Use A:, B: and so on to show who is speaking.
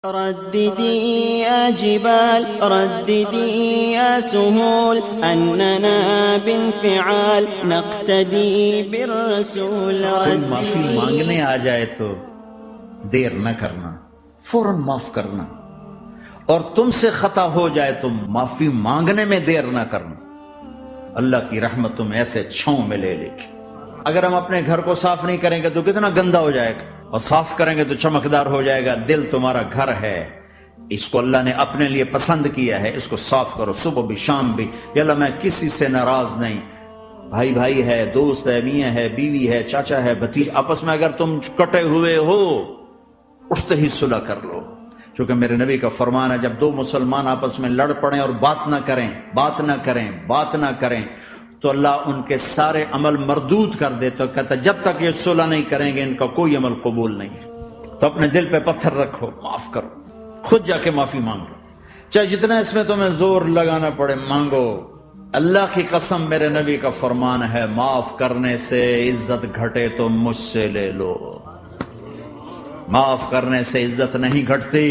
A: رددي يا جبال رددي يا سهول أننا بانفعال نقتدي بالرسول.
B: کوئی معافی مانگنے آ جائے تو دیر نہ کرنا، فوراً معاف کرنا، اور تم سے خطا ہو جائے تو معافی مانگنے میں دیر نہ کرنا. اللہ کی رحمت تم ایسے چھاؤں میں لے لے گی. اگر ہم اپنے گھر کو صاف نہیں کریں گے تو کتنا گندا ہو جائے گا، اور صاف کریں گے تو چمکدار ہو جائے گا. دل تمہارا گھر ہے، اس کو اللہ نے اپنے لیے پسند کیا ہے، اس کو صاف کرو صبح بھی شام بھی. یا اللہ میں کسی سے ناراض نہیں، بھائی بھائی ہے، دوست ہے، میاں ہے، بیوی ہے، چاچا ہے، بھتیجا، آپس میں اگر تم کٹے ہوئے ہو اٹھتے ہی صلح کر لو. چونکہ میرے نبی کا فرمان ہے جب دو مسلمان آپس میں لڑ پڑیں اور بات نہ کریں تو اللہ ان کے سارے عمل مردود کر دے. تو کہتا جب تک یہ صلح نہیں کریں گے ان کا کوئی عمل قبول نہیں ہے. تو اپنے دل پہ پتھر رکھو، معاف کرو، خود جا کے معافی مانگ لو، چاہے جتنا اس میں تمہیں زور لگانا پڑے مانگو. اللہ کی قسم میرے نبی کا فرمان ہے معاف کرنے سے عزت گھٹے تو مجھ سے لے لو. معاف کرنے سے عزت نہیں گھٹتی.